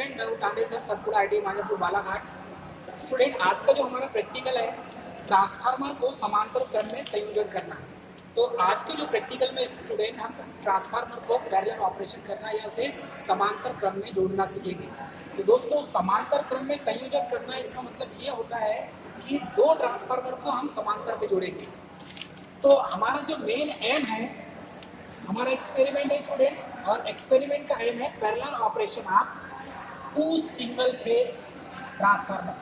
Student, मैं हूँ Tande sir, Satpura IT Majapur Balaghat. Student, आज का जो हमारा प्रैक्टिकल है, ट्रांसफार्मर को समांतर क्रम में संयोजन करना। तो आज के जो प्रैक्टिकल में स्टूडेंट हम ट्रांसफार्मर को पैरेलल ऑपरेशन करना या उसे समांतर क्रम में जोड़ना सीखेंगे। तो दोस्तों, समांतर क्रम में संयोजन करना, इसका मतलब ये होता है कि दो ट्रांसफार्मर को हम समांतर में जोड़ेंगे। तो हमारा जो मेन एम है, हमारा एक्सपेरिमेंट है स्टूडेंट, और एक्सपेरिमेंट का एम है parallel operation of two single phase transformer.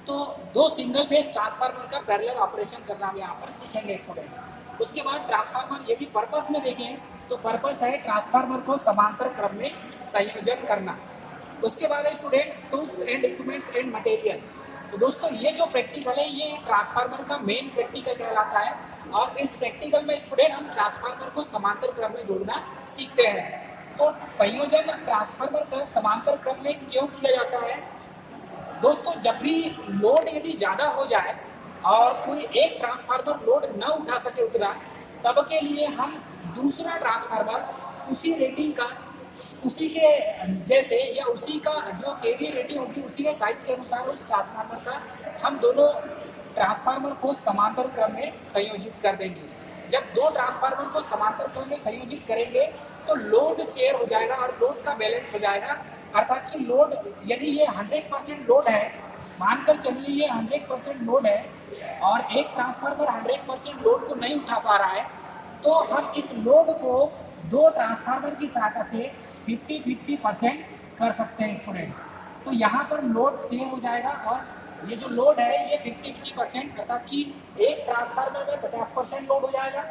तो दो सिंगल फेज ट्रांसफार्मर का पैरेलल ऑपरेशन करना हम यहाँ पर सीखेंगे स्टूडेंट। उसके बाद ट्रांसफार्मर, यदि पर्पस में देखें तो पर्पस है ट्रांसफार्मर को समांतर क्रम में संयोजन करना। उसके बाद है student tools and equipments and material. तो दोस्तों, ये जो प्रैक्टिकल है ये ट्रांसफार्मर का मेन प्रैक्टिकल कहलाता है, और इस प्रैक्टिकल में स्टूडेंट हम ट्रांसफार्मर को समांतर क्रम में जोड़ना सीखते हैं। तो संयोजन ट्रांसफार्मर का समांतर क्रम में क्यों किया जाता है दोस्तों? जब भी लोड यदि ज़्यादा हो जाए और कोई एक ट्रांसफार्मर लोड न उठा सके उतना, तब के लिए हम दूसरा ट्रांसफार्मर उसी रेटिंग का, उसी के जैसे या उसी का जो केवी रेटिंग होगी उसी के साइज के अनुसार उस ट्रांसफार्मर का हम दोनों ट्रांसफार्मर को समांतर क्रम में संयोजित कर देंगे। जब दो ट्रांसफार्मर को समांतर क्रम में संयोजित करेंगे तो लोड शेयर हो जाएगा और लोड का बैलेंस हो जाएगा। अर्थात कि लोड, यदि ये 100% लोड है, मानकर चलिए ये 100% लोड है और एक ट्रांसफार्मर 100% लोड को नहीं उठा पा रहा है, तो हम इस लोड को दो ट्रांसफार्मर की सहायता से 50-50% कर सकते हैं स्टूडेंट। तो यहाँ पर लोड शेयर हो जाएगा और ये जो लोड है ये 50-50%, अर्थात कि एक ट्रांसफार्मर में 50% लोड हो जाएगा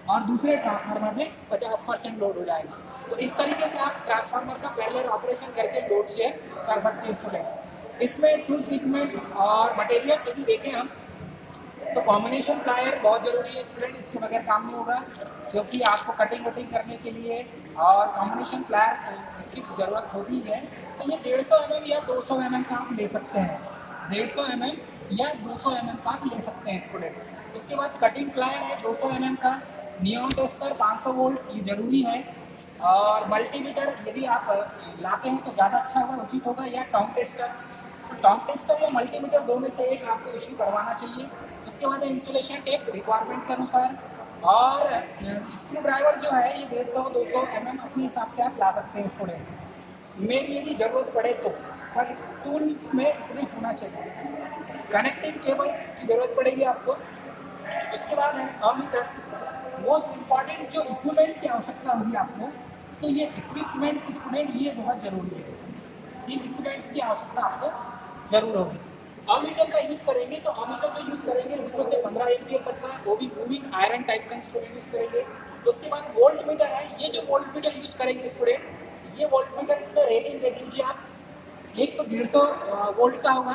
और दूसरे ट्रांसफार्मर में 50% लोड हो जाएगा। तो इस तरीके से आप ट्रांसफार्मर का पैरेलल ऑपरेशन करके लोड शेयर कर सकते हैं स्टूडेंट। इसमें टूल्स, इक्विपमेंट और मटेरियल्स यदि देखें हम, तो कॉम्बिनेशन प्लायर बहुत जरूरी है स्टूडेंट, इसके बगैर काम नहीं होगा, क्योंकि आपको कटिंग वटिंग करने के लिए और कॉम्बिनेशन प्लायर की ज़रूरत होती है। तो ये 150 mm या 200 mm का आप ले सकते हैं, 150 mm या 200 mm का आप ले सकते हैं स्टूडेंट। उसके बाद कटिंग प्लायर है 200 mm का, नियॉन टेस्टर 500 वोल्ट, ये जरूरी है, और मल्टीमीटर यदि आप लाते हैं तो ज़्यादा अच्छा होगा, उचित होगा, या टॉन्ग टेस्टर। तो टॉन्ग टेस्टर या मल्टीमीटर दो में से एक आपको इश्यू करवाना चाहिए। उसके बाद इंसुलेशन टेप रिक्वायरमेंट के अनुसार, और स्क्रू ड्राइवर जो है ये 150-200 mm अपने हिसाब से आप ला सकते हैं स्टूडेंट। में यदि ज़रूरत पड़े तो हर टूल में इतने होना चाहिए। कनेक्टिंग केबल्स की ज़रूरत पड़ेगी आपको। उसके बाद है अमीटर, मोस्ट इम्पॉर्टेंट जो इक्विपमेंट की आवश्यकता होगी आपको, तो ये इक्विपमेंट स्टूडेंट ये बहुत ज़रूरी है, इन इक्विपमेंट्स की आवश्यकता आपको ज़रूर होगी। अमीटर का यूज़ करेंगे तो अमीटर जो यूज़ करेंगे 0 से 15 एम्पियर तक का, वो भी मूविंग आयरन टाइप का स्टूडेंट यूज़ करेंगे। उसके बाद वोल्ट मीटर है, ये जो वोल्ट मीटर यूज़ करेंगे स्टूडेंट, ये वोल्ट मीटर इसमें रेटिंग देख लीजिए आप, एक तो 150 वोल्ट का होगा,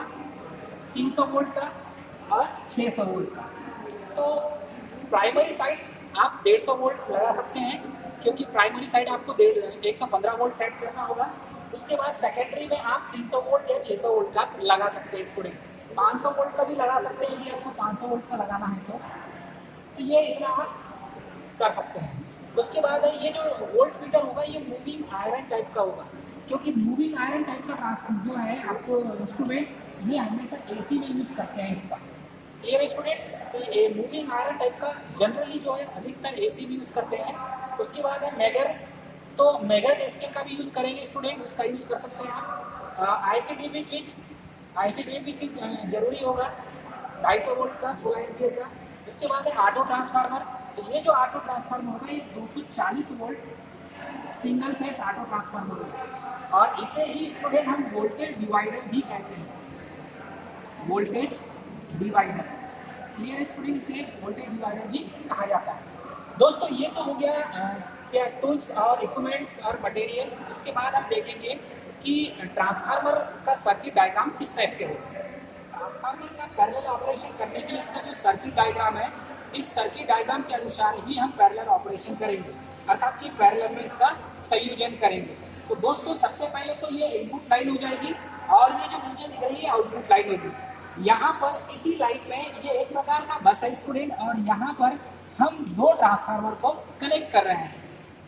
300 वोल्ट का और 600 वोल्ट का। तो प्राइमरी साइड आप 150 वोल्ट लगा सकते हैं, क्योंकि प्राइमरी साइड आपको 115 वोल्ट सेट करना होगा। उसके बाद सेकेंडरी में आप 300 वोल्ट या 600 वोल्ट का लगा सकते हैं स्टूडेंट। 500 वोल्ट का भी लगा सकते हैं, यदि आपको 500 वोल्ट का लगाना है तो ये इतना आप कर सकते हैं। उसके बाद ये जो वोल्ट मीटर होगा ये मूविंग आयरन टाइप का होगा, क्योंकि मूविंग आयरन टाइप का ट्रांसफर जो है आपको इंस्ट्रूमेंट, ये हमेशा एसी में यूज करते हैं इसका। क्लियर है स्टूडेंट? तो ये मूविंग आयरन टाइप का जनरली जो है अधिकतर एसी में यूज करते हैं। उसके बाद है मेगर, तो मेगर टेस्टर का भी यूज करेंगे स्टूडेंट, उसका यूज कर सकते हैं आप। आईसीडीपी स्विच, आईसीडीपी स्विच जरूरी होगा, 250 वोल्ट का, 16 एम्पियर का। उसके बाद है ऑटो ट्रांसफार्मर, तो ये जो ऑटो ट्रांसफार्मर होगा ये 240 volt single phase auto transformer होगा, और इसे ही स्टूडेंट हम वोल्टेज डिवाइडर भी कहते हैं, वोल्टेज डिवाइडर। Clear student? इसे वोल्टेज डिवाइडर भी कहा जाता है। दोस्तों, ये तो हो गया क्या टूल्स और इक्विपमेंट्स और मटेरियल्स। उसके बाद हम देखेंगे कि ट्रांसफार्मर का सर्किट डायग्राम किस टाइप से होगा। ट्रांसफार्मर का पैरेलल ऑपरेशन करने के लिए इसका जो सर्किट डायग्राम है, इस सर्किट डायग्राम के अनुसार ही हम पैरेलल ऑपरेशन करेंगे, अर्थात कि पैरेलल में इसका संयोजन करेंगे। तो दोस्तों, सबसे पहले तो ये इनपुट लाइन हो जाएगी और ये जो नीचे दिख रही है आउटपुट लाइन होगी। यहाँ पर इसी लाइन में ये एक प्रकार का बस है स्टूडेंट, और यहाँ पर हम दो ट्रांसफार्मर को कनेक्ट कर रहे हैं।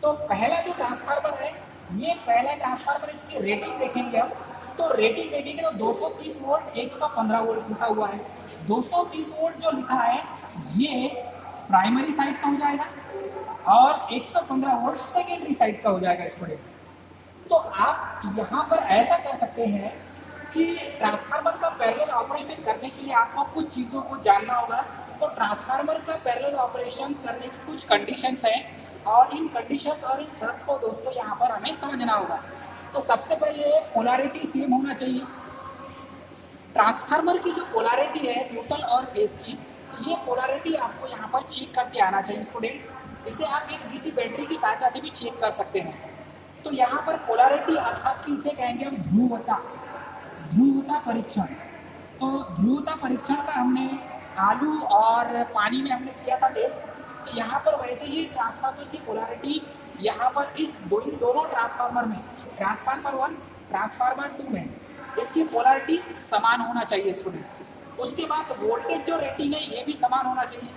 तो पहला जो ट्रांसफार्मर है ये पहला ट्रांसफार्मर, इसकी रेटिंग देखेंगे अब, तो रेटिंग देखेंगे तो 230 वोल्ट 115 वोल्ट लिखा हुआ है। 230 वोल्ट जो लिखा है ये प्राइमरी साइड का हो जाएगा और 115 वोल्ट सेकेंडरी साइड का हो जाएगा स्टूडेंट। तो आप यहाँ पर ऐसा कर सकते हैं कि ट्रांसफार्मर का पैरेलल ऑपरेशन करने के लिए आपको कुछ चीज़ों को जानना होगा। तो ट्रांसफार्मर का पैरेलल ऑपरेशन करने की कुछ कंडीशंस हैं और इन कंडीशंस और इन शर्त को दोस्तों यहाँ पर हमें समझना होगा। तो सबसे पहले पोलैरिटी सेम होना चाहिए। ट्रांसफार्मर की जो पोलैरिटी है न्यूट्रल और फेज की, ये पोलैरिटी आपको यहाँ पर चेक करके आना चाहिए स्टूडेंट। इसे आप एक डीसी बैटरी की सहायता से भी चेक कर सकते हैं। तो यहाँ पर पोलैरिटी अर्थात कि इसे कहेंगे हम ध्रुवता, ध्रुवता परीक्षण। तो ध्रुवता परीक्षण का हमने आलू और पानी में हमने किया था टेस्ट। तो यहाँ पर वैसे ही ट्रांसफार्मर की पोलैरिटी यहाँ पर इस दोनों ट्रांसफार्मर में, ट्रांसफार्मर 1 ट्रांसफार्मर 2 में इसकी पोलैरिटी समान होना चाहिए स्टूडेंट। उसके बाद वोल्टेज जो रेटिंग है ये भी समान होना चाहिए।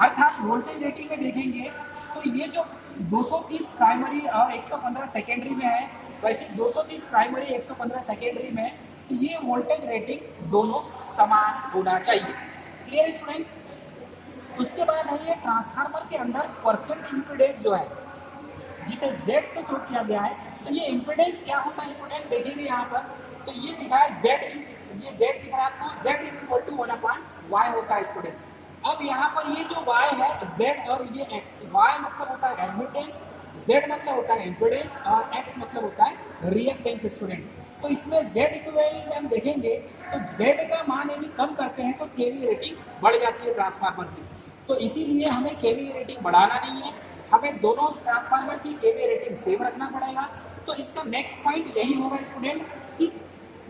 अर्थात वोल्टेज रेटिंग में देखेंगे तो ये जो 230 प्राइमरी और 115 सेकेंडरी में है, वैसे 230 प्राइमरी 115 सेकेंडरी में, तो ये वोल्टेज रेटिंग दोनों समान होना चाहिए। Clear student? उसके बाद है ये ट्रांसफार्मर के अंदर परसेंट इम्पीडेंस जो है जिसे Z से शो किया गया है। तो ये इम्पीडेंस क्या होता है स्टूडेंट, देखेंगे यहाँ पर तो ये दिखा है ये Z दिख रहा है आपको, Z = 1/Y होता है स्टूडेंट। अब यहाँ पर ये जो Y है Z और ये X, Y मतलब होता है एडमिटेंस, Z मतलब होता है इम्पीडेंस और X मतलब होता है रिएक्टेंस स्टूडेंट। तो इसमें Z इक्विवेलेंट हम देखेंगे तो Z का मान यदि कम करते हैं तो केवी रेटिंग बढ़ जाती है ट्रांसफार्मर की। तो इसीलिए हमें केवी रेटिंग बढ़ाना नहीं है, हमें दोनों ट्रांसफार्मर की केवी रेटिंग सेम रखना पड़ेगा। तो इसका नेक्स्ट पॉइंट यही होगा स्टूडेंट कि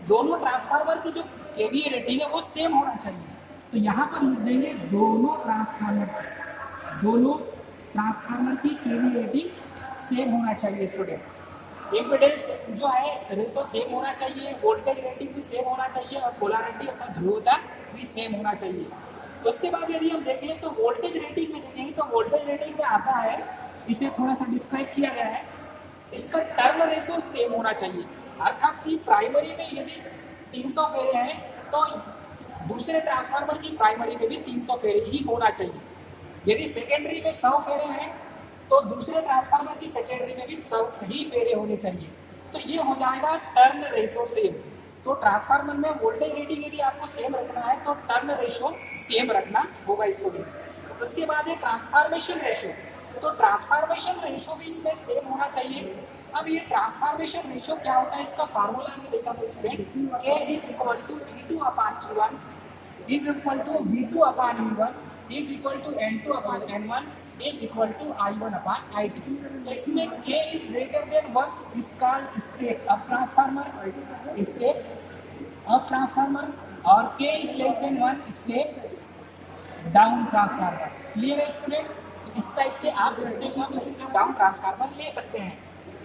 दोनों ट्रांसफार्मर की जो केवी रेटिंग है वो सेम होना चाहिए। तो यहाँ पर लिख देंगे दोनों ट्रांसफार्मर की केवी रेटिंग सेम होना चाहिए स्टूडेंट। इम्पीडेंस जो है रेशो सेम होना चाहिए, वोल्टेज रेटिंग भी सेम होना चाहिए और पोलैरिटी अर्थात ध्रुवता भी सेम होना चाहिए। उसके बाद यदि हम देखें तो वोल्टेज रेटिंग में देखेंगे तो वोल्टेज रेटिंग में आता है, इसे थोड़ा सा डिस्क्राइब किया गया है, इसका टर्न रेशो सेम होना चाहिए। अर्थात कि प्राइमरी में यदि 300 फेरे हैं तो दूसरे ट्रांसफार्मर की प्राइमरी में भी 300 फेरे ही होना चाहिए। यदि सेकेंडरी में 100 फेरे हैं तो दूसरे ट्रांसफार्मर की सेकेंडरी में भी 100 ही फेरे होने चाहिए। तो ये हो जाएगा टर्न रेशो सेम। तो ट्रांसफार्मर में वोल्टेज रेटिंग यदि आपको सेम रखना है तो टर्न रेशो सेम रखना होगा स्टूडेंट। उसके बाद है ट्रांसफॉर्मेशन रेशो। तो ट्रांसफॉर्मेशन रेशो भी इसमें सेम होना चाहिए। अब ये ट्रांसफॉर्मेशन रेशो क्या होता है, इसका फार्मूला हमने देखा था student, K = V2/E1 V2/V1 N2/N1 I1/I2। तो इसमें K is greater than 1 is called step up transformer, और K is less than 1 step down transformer। Clear है स्टूडेंट? इस टाइप से आप step up step down transformer ले सकते हैं।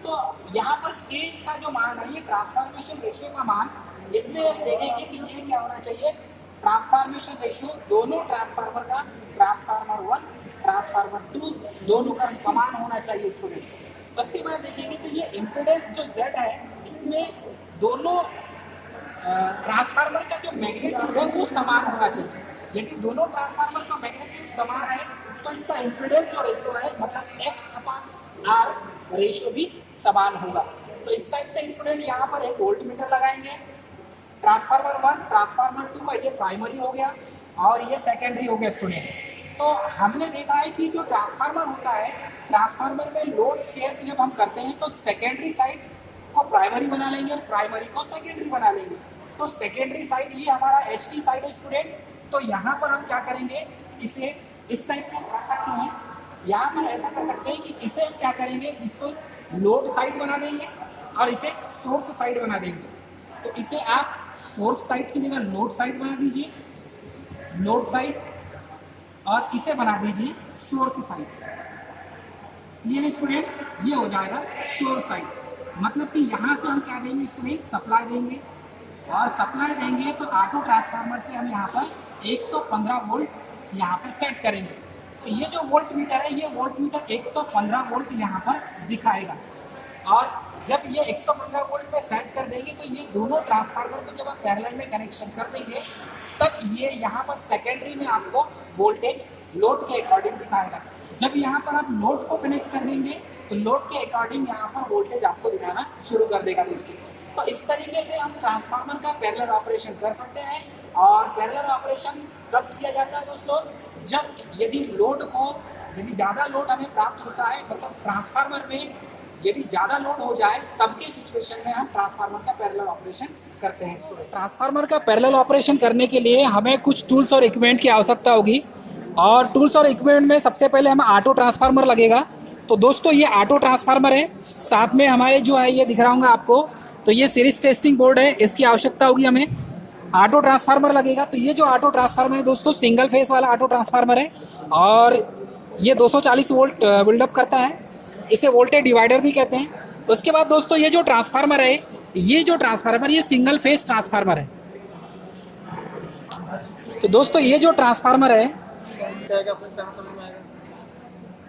तो यहाँ पर K का जो मान है ये ट्रांसफॉर्मेशन रेशियो का मान, इसमें हम देखेंगे कि ये क्या होना चाहिए, ट्रांसफॉर्मेशन रेशियो दोनों ट्रांसफार्मर का, ट्रांसफार्मर 1 ट्रांसफार्मर 2 दोनों का समान होना चाहिए स्टूडेंट। उसके बाद देखेंगे तो ये इम्पीडेंस जो Z है इसमें दोनों ट्रांसफार्मर का जो मैग्नीट्यूड है वो समान होना चाहिए। यदि दोनों ट्रांसफार्मर का मैग्नीट्यूड समान है तो इसका इम्पीडेंस जो रेशियो है मतलब X/R रेशियो भी समान होगा। तो इस टाइप से स्टूडेंट यहाँ पर एक वोल्ट मीटर लगाएंगे। ट्रांसफार्मर 1 ट्रांसफार्मर 2 का ये प्राइमरी हो गया और ये सेकेंडरी हो गया स्टूडेंट। तो हमने देखा है कि जो ट्रांसफार्मर होता है, ट्रांसफार्मर में लोड शेयर जब हम करते हैं तो सेकेंडरी साइड को प्राइमरी बना लेंगे और प्राइमरी को सेकेंडरी बना लेंगे। तो सेकेंडरी साइड ये हमारा HT साइड है स्टूडेंट। तो यहाँ पर हम क्या करेंगे, इसे इस टाइप से कर सकते हैं, यहाँ पर ऐसा कर सकते हैं कि इसे हम क्या करेंगे, इसको लोड साइड बना देंगे और इसे सोर्स साइड बना देंगे। तो इसे आप सोर्स साइड की जगह लोड साइड बना दीजिए, लोड साइड, और इसे बना दीजिए सोर्स साइड। Clear student? ये हो जाएगा सोर्स साइड। मतलब कि यहाँ से हम क्या देंगे स्टूडेंट, सप्लाई देंगे, और सप्लाई देंगे तो ऑटो ट्रांसफार्मर से हम यहाँ पर 115 वोल्ट यहाँ पर सेट करेंगे। तो ये जो वोल्ट मीटर है ये वोल्ट मीटर 115 वोल्ट यहाँ पर दिखाएगा। और जब ये 115 वोल्ट में सेट कर देंगे तो ये दोनों ट्रांसफार्मर को जब आप पैरेलल में कनेक्शन कर देंगे तब ये यहाँ पर सेकेंडरी में आपको वोल्टेज लोड के अकॉर्डिंग दिखाएगा। जब यहाँ पर आप लोड को कनेक्ट कर देंगे तो लोड के अकॉर्डिंग यहाँ पर वोल्टेज आपको दिखाना शुरू कर देगा दोस्तों। तो इस तरीके से हम ट्रांसफार्मर का पैरेलल ऑपरेशन कर सकते हैं। और पैरेलल ऑपरेशन कब किया जाता है दोस्तों? जब यदि ज़्यादा लोड हमें प्राप्त होता है, मतलब ट्रांसफार्मर में यदि ज़्यादा लोड हो जाए तब के सिचुएशन में हम ट्रांसफार्मर का पैरेलल ऑपरेशन करते हैं। ट्रांसफार्मर का पैरेलल ऑपरेशन करने के लिए हमें कुछ टूल्स और इक्विपमेंट की आवश्यकता होगी। और टूल्स और इक्विपमेंट में सबसे पहले हमें ऑटो ट्रांसफार्मर लगेगा। तो दोस्तों ये ऑटो ट्रांसफार्मर है, साथ में हमारे जो है ये दिख रहा होगा आपको, तो ये सीरीज टेस्टिंग बोर्ड है, इसकी आवश्यकता होगी हमें। ऑटो ट्रांसफार्मर लगेगा। तो ये जो ऑटो ट्रांसफार्मर है दोस्तों सिंगल फेस वाला ऑटो ट्रांसफार्मर है और ये 240 वोल्ट बिल्डअप करता है, इसे वोल्टेज डिवाइडर भी कहते हैं। उसके बाद दोस्तों ये जो ट्रांसफार्मर है ये सिंगल फेस ट्रांसफार्मर है। तो दोस्तों ये जो ट्रांसफार्मर है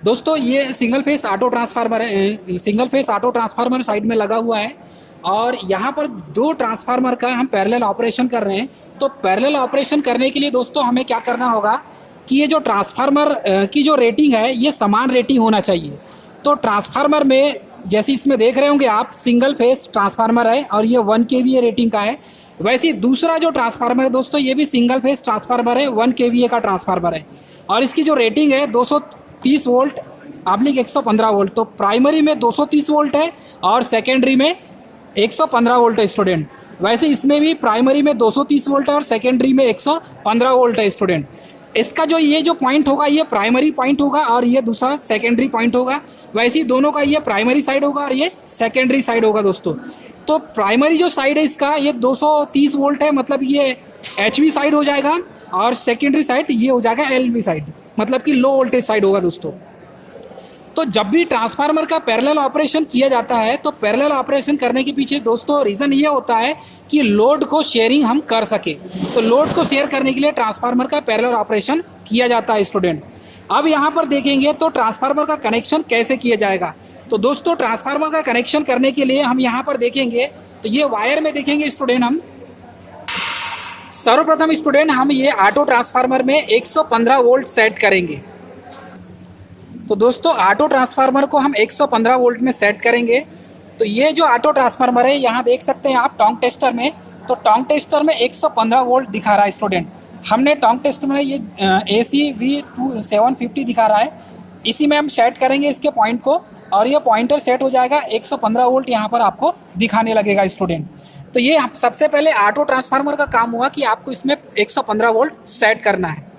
दोस्तों ये सिंगल फेस ऑटो ट्रांसफार्मर है, single phase auto transformer side में लगा हुआ है और यहाँ पर दो ट्रांसफार्मर का हम पैरेलल ऑपरेशन कर रहे हैं। तो पैरेलल ऑपरेशन करने के लिए दोस्तों हमें क्या करना होगा कि ये जो ट्रांसफार्मर की जो रेटिंग है ये समान रेटिंग होना चाहिए। तो ट्रांसफार्मर में जैसे इसमें देख रहे होंगे आप सिंगल फेस ट्रांसफार्मर है और ये 1 kVA रेटिंग का है। वैसे ही दूसरा जो ट्रांसफार्मर है दोस्तों ये भी सिंगल फेस ट्रांसफार्मर है, 1 kVA का ट्रांसफार्मर है और इसकी जो रेटिंग है 230 वोल्ट ऑब्लिक 115 वोल्ट। तो प्राइमरी में 230 वोल्ट है और सेकेंडरी में 115 वोल्ट है स्टूडेंट। वैसे इसमें भी प्राइमरी में 230 वोल्ट है और सेकेंडरी में 115 वोल्ट है स्टूडेंट। इसका जो ये जो पॉइंट होगा ये प्राइमरी पॉइंट होगा और ये दूसरा सेकेंडरी पॉइंट होगा। वैसे ही दोनों का ये प्राइमरी साइड होगा और ये सेकेंडरी साइड होगा दोस्तों। तो प्राइमरी जो साइड है इसका ये 230 वोल्ट है, मतलब ये HV साइड हो जाएगा और सेकेंडरी साइड ये हो जाएगा LV साइड, मतलब कि लो वोल्टेज साइड होगा दोस्तों। तो जब भी ट्रांसफार्मर का पैरेलल ऑपरेशन किया जाता है तो पैरेलल ऑपरेशन करने के पीछे दोस्तों रीज़न ये होता है कि लोड को शेयरिंग हम कर सके। तो लोड को शेयर करने के लिए ट्रांसफार्मर का पैरेलल ऑपरेशन किया जाता है स्टूडेंट। अब यहाँ पर देखेंगे तो ट्रांसफार्मर का कनेक्शन कैसे किया जाएगा। तो दोस्तों ट्रांसफार्मर का कनेक्शन करने के लिए हम यहाँ पर देखेंगे तो ये वायर में देखेंगे स्टूडेंट, हम सर्वप्रथम स्टूडेंट हम ये ऑटो ट्रांसफार्मर में 115 वोल्ट सेट करेंगे। तो दोस्तों ऑटो ट्रांसफार्मर को हम 115 वोल्ट में सेट करेंगे। तो ये जो ऑटो ट्रांसफार्मर है यहाँ देख सकते हैं आप टोंग टेस्टर में, तो टोंग टेस्टर में 115 वोल्ट दिखा रहा है स्टूडेंट। हमने टोंग टेस्टर में ये AC-V750 दिखा रहा है, इसी में हम सेट करेंगे इसके पॉइंट को और ये पॉइंटर सेट हो जाएगा 115 वोल्ट यहाँ पर आपको दिखाने लगेगा स्टूडेंट। तो ये सबसे पहले ऑटो ट्रांसफार्मर का काम हुआ कि आपको इसमें 115 वोल्ट सेट करना है।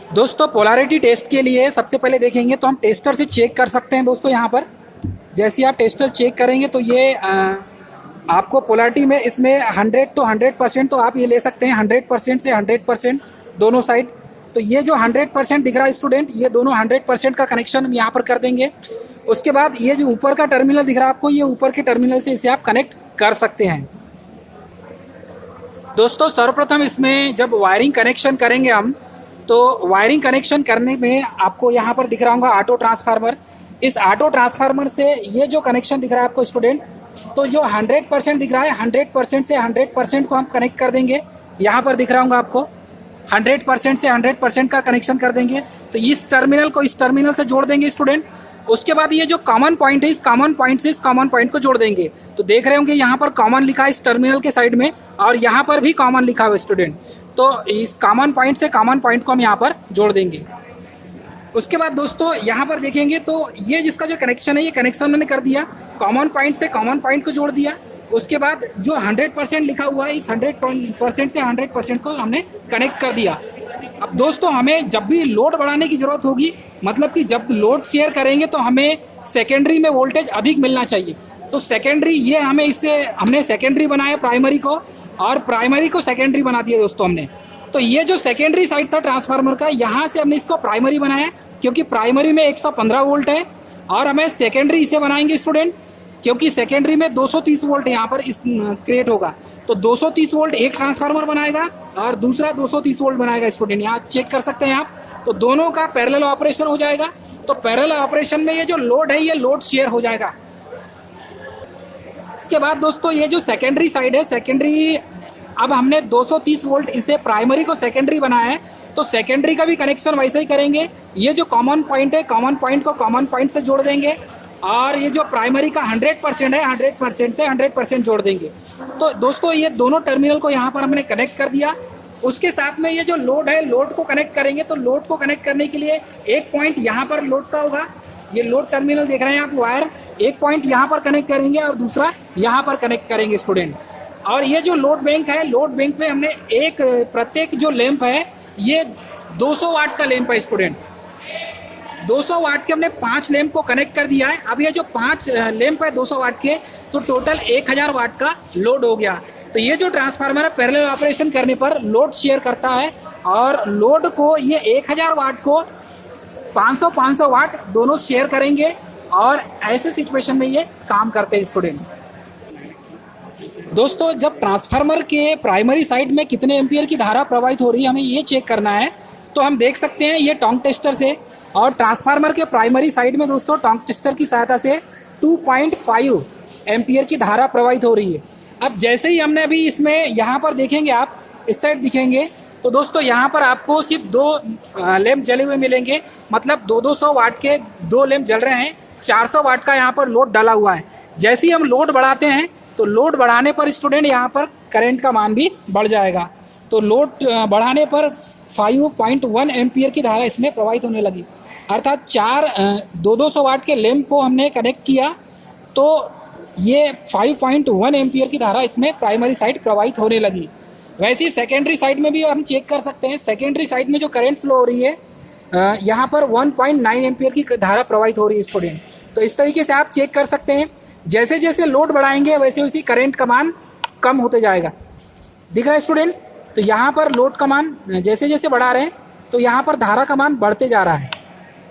दोस्तों पोलैरिटी टेस्ट के लिए सबसे पहले देखेंगे तो हम टेस्टर से चेक कर सकते हैं दोस्तों। यहाँ पर जैसे आप टेस्टर चेक करेंगे तो ये आपको पोलैरिटी में इसमें 100 to 100% तो आप ये ले सकते हैं, 100% से 100% दोनों साइड। तो ये जो 100% दिख रहा है स्टूडेंट ये दोनों 100% का कनेक्शन हम यहाँ पर कर देंगे। उसके बाद ये जो ऊपर का टर्मिनल दिख रहा है आपको, ये ऊपर के टर्मिनल से इसे आप कनेक्ट कर सकते हैं। दोस्तों सर्वप्रथम इसमें जब वायरिंग कनेक्शन करेंगे हम, तो वायरिंग कनेक्शन करने में आपको यहाँ पर दिख रहा होगा ऑटो ट्रांसफार्मर। इस ऑटो ट्रांसफार्मर से ये जो कनेक्शन दिख रहा है आपको स्टूडेंट, तो जो 100% दिख रहा है 100% से 100% को हम कनेक्ट कर देंगे। यहाँ पर दिख रहा होगा आपको 100% से 100% का कनेक्शन कर देंगे। तो इस टर्मिनल को इस टर्मिनल से जोड़ देंगे स्टूडेंट। उसके बाद ये जो कॉमन पॉइंट है इस कॉमन पॉइंट से इस कॉमन पॉइंट को जोड़ देंगे। तो देख रहे होंगे यहाँ पर कॉमन लिखा है इस टर्मिनल के साइड में और यहाँ पर भी कॉमन लिखा हुआ है स्टूडेंट। तो इस कॉमन पॉइंट से कॉमन पॉइंट को हम यहाँ पर जोड़ देंगे। उसके बाद दोस्तों यहाँ पर देखेंगे तो ये जिसका जो कनेक्शन है ये कनेक्शन मैंने कर दिया, कॉमन पॉइंट से कॉमन पॉइंट को जोड़ दिया। उसके बाद जो 100% लिखा हुआ है इस 100% से 100% को हमने कनेक्ट कर दिया। अब दोस्तों हमें जब भी लोड बढ़ाने की ज़रूरत होगी, मतलब कि जब लोड शेयर करेंगे तो हमें सेकेंडरी में वोल्टेज अधिक मिलना चाहिए। तो सेकेंडरी ये हमें इससे हमने सेकेंडरी बनाया प्राइमरी को और प्राइमरी को सेकेंडरी बना दिया दोस्तों हमने। तो ये जो सेकेंडरी साइड था ट्रांसफार्मर का, यहाँ से हमने इसको प्राइमरी बनाया क्योंकि प्राइमरी में 115 वोल्ट है और हमें सेकेंडरी इसे बनाएंगे स्टूडेंट क्योंकि सेकेंडरी में 230 वोल्ट यहाँ पर इस क्रिएट होगा। तो 230 वोल्ट एक ट्रांसफार्मर बनाएगा और दूसरा 230 वोल्ट बनाएगा स्टूडेंट। यहाँ चेक कर सकते हैं आप। तो दोनों का पैरेलल ऑपरेशन हो जाएगा। तो पैरेलल ऑपरेशन में ये जो लोड है ये लोड शेयर हो जाएगा। इसके बाद दोस्तों ये जो सेकेंडरी साइड है, सेकेंडरी अब हमने 230 वोल्ट इसे प्राइमरी को सेकेंडरी बनाया है, तो सेकेंडरी का भी कनेक्शन वैसे ही करेंगे। ये जो कॉमन पॉइंट है, कॉमन पॉइंट को कॉमन पॉइंट से जोड़ देंगे और ये जो प्राइमरी का 100% है 100% से 100% जोड़ देंगे। तो दोस्तों ये दोनों टर्मिनल को यहाँ पर हमने कनेक्ट कर दिया। उसके साथ में ये जो लोड है, लोड को कनेक्ट करेंगे। तो लोड को कनेक्ट करने के लिए एक पॉइंट यहाँ पर लोड का होगा, ये लोड टर्मिनल देख रहे हैं आप वायर, एक पॉइंट यहाँ पर कनेक्ट करेंगे और दूसरा यहाँ पर कनेक्ट करेंगे स्टूडेंट। और ये जो लोड बैंक है, लोड बैंक में हमने एक प्रत्येक जो लैंप है ये 200 वाट का लैंप है स्टूडेंट। 200 वाट के हमने 5 लैंप को कनेक्ट कर दिया है। अब ये जो 5 लैंप है 200 वाट के, तो टोटल 1000 वाट का लोड हो गया। तो ये जो ट्रांसफार्मर है पैरेलल ऑपरेशन करने पर लोड शेयर करता है और लोड को ये 1000 वाट को 500 वाट दोनों शेयर करेंगे और ऐसे सिचुएशन में ये काम करते हैं स्टूडेंट। दोस्तों जब ट्रांसफार्मर के प्राइमरी साइड में कितने एम्पियर की धारा प्रवाहित हो रही है हमें ये चेक करना है। तो हम देख सकते हैं ये टोंग टेस्टर से, और ट्रांसफार्मर के प्राइमरी साइड में दोस्तों टोंग टेस्टर की सहायता से 2.5 एम्पियर की धारा प्रवाहित हो रही है। अब जैसे ही हमने अभी इसमें यहाँ पर देखेंगे, आप इस साइड दिखेंगे तो दोस्तों यहाँ पर आपको सिर्फ 2 लैंप जले हुए मिलेंगे, मतलब 200 वाट के 2 लैंप जल रहे हैं। 400 वाट का यहाँ पर लोड डाला हुआ है। जैसे ही हम लोड बढ़ाते हैं तो लोड बढ़ाने पर स्टूडेंट यहाँ पर करंट का मान भी बढ़ जाएगा। तो लोड बढ़ाने पर 5.1 एम्पियर की धारा इसमें प्रवाहित होने लगी, अर्थात 200 वाट के लैंप को हमने कनेक्ट किया तो ये 5.1 एम्पियर की धारा इसमें प्राइमरी साइड प्रवाहित होने लगी। वैसे ही सेकेंडरी साइड में भी हम चेक कर सकते हैं। सेकेंडरी साइड में जो करंट फ्लो हो रही है यहाँ पर 1.9 एम्पियर की धारा प्रवाहित हो रही है स्टूडेंट। तो इस तरीके से आप चेक कर सकते हैं। जैसे जैसे लोड बढ़ाएंगे वैसे वैसे करंट का मान कम होते जाएगा। दिख रहा है स्टूडेंट? तो यहाँ पर लोड का मान जैसे जैसे बढ़ा रहे हैं तो यहाँ पर धारा का मान बढ़ते जा रहा है।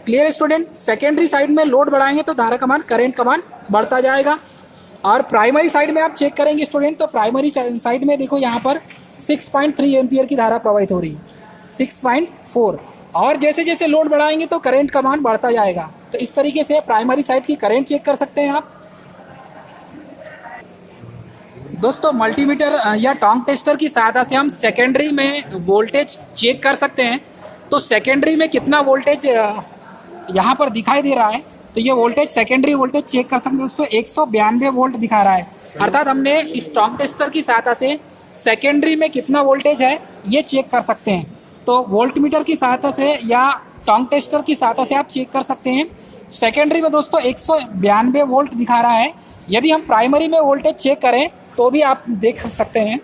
क्लियर है स्टूडेंट? सेकेंडरी साइड में लोड बढ़ाएंगे तो धारा का मान, करंट का मान बढ़ता जाएगा। और प्राइमरी साइड में आप चेक करेंगे स्टूडेंट, तो प्राइमरी साइड में देखो यहाँ पर 6.3 एम्पियर की धारा प्रवाहित हो रही है, 6.4। और जैसे जैसे लोड बढ़ाएंगे तो करंट का मान बढ़ता जाएगा। तो इस तरीके से प्राइमरी साइड की करंट चेक कर सकते हैं आप। दोस्तों मल्टीमीटर या टोंग टेस्टर की सहायता से हम सेकेंडरी में वोल्टेज चेक कर सकते हैं। तो सेकेंडरी में कितना वोल्टेज यहाँ पर दिखाई दे रहा है, तो ये वोल्टेज सेकेंडरी वोल्टेज चेक कर सकते हैं दोस्तों। 192 वोल्ट दिखा रहा है, अर्थात हमने इस टोंग टेस्टर की सहायता से सेकेंडरी में कितना वोल्टेज है ये चेक कर सकते हैं। तो वोल्ट मीटर की सहायता से या टोंग टेस्टर की सहायता से आप चेक कर सकते हैं। सेकेंडरी में दोस्तों 192 वोल्ट दिखा रहा है। यदि हम प्राइमरी में वोल्टेज चेक करें तो भी आप देख सकते हैं।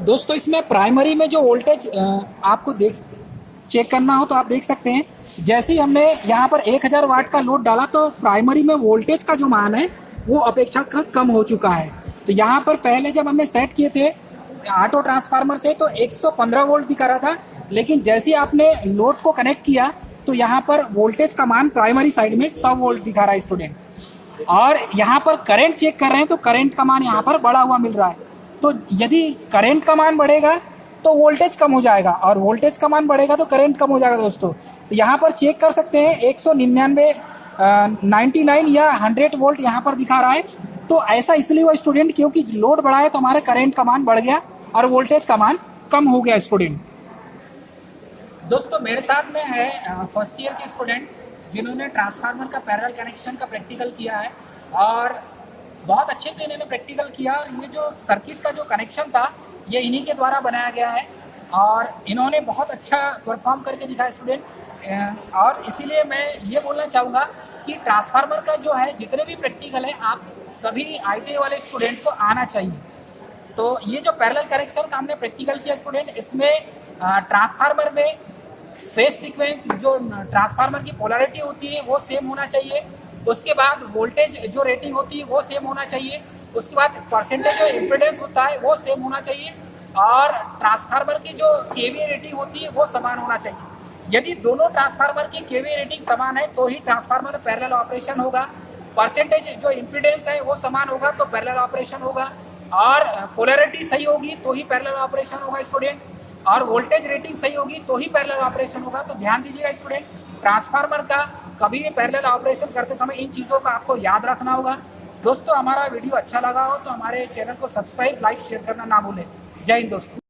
दोस्तों इसमें प्राइमरी में जो वोल्टेज आपको चेक करना हो तो आप देख सकते हैं। जैसे ही हमने यहाँ पर 1000 वाट का लोड डाला तो प्राइमरी में वोल्टेज का जो मान है वो अपेक्षाकृत कम हो चुका है। तो यहाँ पर पहले जब हमने सेट किए थे ऑटो ट्रांसफार्मर से तो 115 वोल्ट दिखा रहा था, लेकिन जैसे ही आपने लोड को कनेक्ट किया तो यहाँ पर वोल्टेज का मान प्राइमरी साइड में 100 वोल्ट दिखा रहा है स्टूडेंट। और यहाँ पर करंट चेक कर रहे हैं तो करंट का मान यहाँ पर बढ़ा हुआ मिल रहा है। तो यदि करंट का मान बढ़ेगा तो वोल्टेज कम हो जाएगा और वोल्टेज का मान बढ़ेगा तो करंट कम हो जाएगा दोस्तों। तो यहाँ पर चेक कर सकते हैं 199 99 या 100 वोल्ट यहाँ पर दिखा रहा है। तो ऐसा इसलिए हुआ स्टूडेंट क्योंकि लोड बढ़ा है तो हमारे करंट का मान बढ़ गया और वोल्टेज का मान कम हो गया स्टूडेंट। दोस्तों मेरे साथ में है फर्स्ट ईयर के स्टूडेंट जिन्होंने ट्रांसफार्मर का पैरेलल कनेक्शन का प्रैक्टिकल किया है और बहुत अच्छे से इन्होंने प्रैक्टिकल किया। और ये जो सर्किट का जो कनेक्शन था ये इन्हीं के द्वारा बनाया गया है और इन्होंने बहुत अच्छा परफॉर्म करके दिखाया स्टूडेंट। और इसीलिए मैं ये बोलना चाहूँगा कि ट्रांसफार्मर का जो है जितने भी प्रैक्टिकल है आप सभी ITI वाले स्टूडेंट को आना चाहिए। तो ये जो पैरेलल कनेक्शन का हमने प्रैक्टिकल किया स्टूडेंट, इसमें ट्रांसफार्मर में फेज सीक्वेंस जो ट्रांसफार्मर की पोलैरिटी होती है वो सेम होना चाहिए। उसके बाद वोल्टेज जो रेटिंग होती है वो सेम होना चाहिए। उसके बाद परसेंटेज जो इम्पीडेंस होता है वो सेम होना चाहिए और ट्रांसफार्मर की जो केवीए रेटिंग होती है वो समान होना चाहिए। यदि दोनों ट्रांसफार्मर की केवीए रेटिंग समान है तो ही ट्रांसफार्मर में पैरेलल ऑपरेशन होगा। परसेंटेज जो इम्पीडेंस है वो समान होगा तो पैरेलल ऑपरेशन होगा और पोलैरिटी सही होगी तो ही पैरेलल ऑपरेशन होगा स्टूडेंट, और वोल्टेज रेटिंग सही होगी तो ही पैरेलल ऑपरेशन होगा। तो ध्यान दीजिएगा स्टूडेंट, ट्रांसफार्मर का कभी भी पैरेलल ऑपरेशन करते समय इन चीज़ों का आपको याद रखना होगा। दोस्तों हमारा वीडियो अच्छा लगा हो तो हमारे चैनल को सब्सक्राइब, लाइक, शेयर करना ना भूलें। जय हिंद दोस्तों।